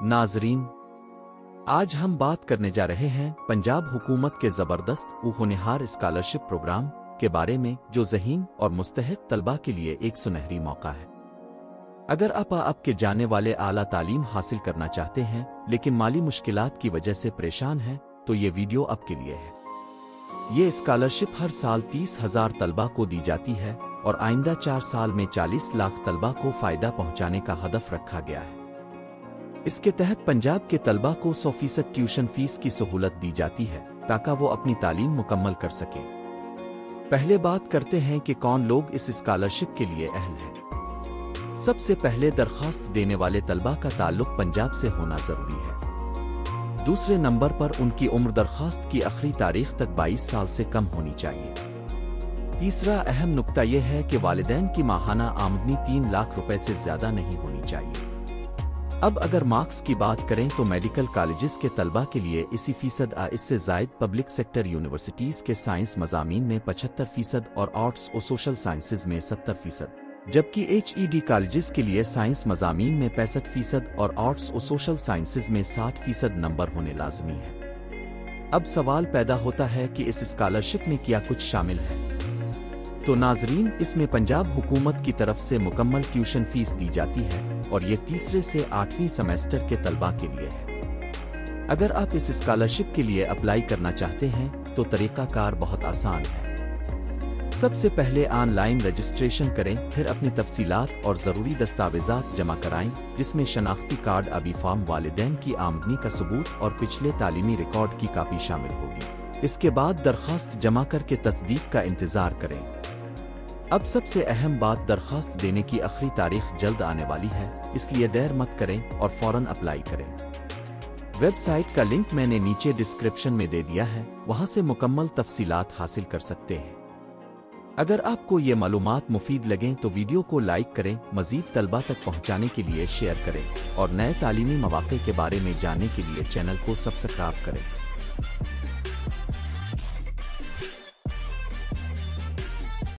नाजरीन, आज हम बात करने जा रहे हैं पंजाब हुकूमत के ज़बरदस्त होनहार स्कॉलरशिप प्रोग्राम के बारे में, जो ज़हीन और मुस्तहिक तलबा के लिए एक सुनहरी मौका है। अगर आप आपके जाने वाले आला तालीम हासिल करना चाहते हैं लेकिन माली मुश्किलात की वजह से परेशान हैं, तो ये वीडियो आपके लिए है। ये स्कॉलरशिप हर साल 30,000 तलबा को दी जाती है और आइंदा 4 साल में 40 लाख तलबा को फ़ायदा पहुंचाने का हदफ रखा गया है। इसके तहत पंजाब के तलबा को 100% ट्यूशन फीस की सहूलत दी जाती है ताकि वो अपनी तालीम मुकम्मल कर सकें। पहले बात करते हैं कि कौन लोग इस स्कॉलरशिप के लिए अहल हैं। सबसे पहले दरख्वास्त देने वाले तलबा का ताल्लुक पंजाब से होना जरूरी है। दूसरे नंबर पर उनकी उम्र दरख्वास्त की आखिरी तारीख तक 22 साल से कम होनी चाहिए। तीसरा अहम नुक्ता यह है कि वालिदैन की माहाना आमदनी 3 लाख रुपए से ज्यादा नहीं होनी चाहिए। अब अगर मार्क्स की बात करें तो मेडिकल कॉलेजेस के तलबा के लिए 80% इससे जायद, पब्लिक सेक्टर यूनिवर्सिटीज के साइंस मज़ामीन में 75% और आर्ट्स और सोशल साइंसेज में 70%, जबकि HED कॉलेजेस के लिए साइंस मज़ामीन में 65% और आर्ट्स और सोशल साइंसेज में 60% नंबर होने लाजमी है। अब सवाल पैदा होता है कि इस स्कॉलरशिप में क्या कुछ शामिल है। तो नाजरीन, इसमें पंजाब हुकूमत की तरफ से मुकम्मल ट्यूशन फीस दी जाती है और ये तीसरे से 8वीं सेमेस्टर के तलबा के लिए है। अगर आप इस स्कॉलरशिप के लिए अप्लाई करना चाहते हैं तो तरीकाकार बहुत आसान है। सबसे पहले ऑनलाइन रजिस्ट्रेशन करें, फिर अपनी तफसीलात और ज़रूरी दस्तावेज़ात जमा कराएं, जिसमें शनाख्ती कार्ड, आबी फॉर्म, वालिदैन की आमदनी का सबूत और पिछले तालीमी रिकॉर्ड की कापी शामिल होगी। इसके बाद दरख्वास्त जमा करके तस्दीक का इंतज़ार करें। अब सबसे अहम बात, दरख्वास्त देने की आखिरी तारीख जल्द आने वाली है, इसलिए देर मत करें और फौरन अप्लाई करें। वेबसाइट का लिंक मैंने नीचे डिस्क्रिप्शन में दे दिया है, वहां से मुकम्मल तफसीलात हासिल कर सकते हैं। अगर आपको ये मालूमात मुफीद लगें तो वीडियो को लाइक करें, मज़ीद तलबा तक पहुंचाने के लिए शेयर करें और नए तालीमी मौक़े के बारे में जानने के लिए चैनल को सब्सक्राइब करें।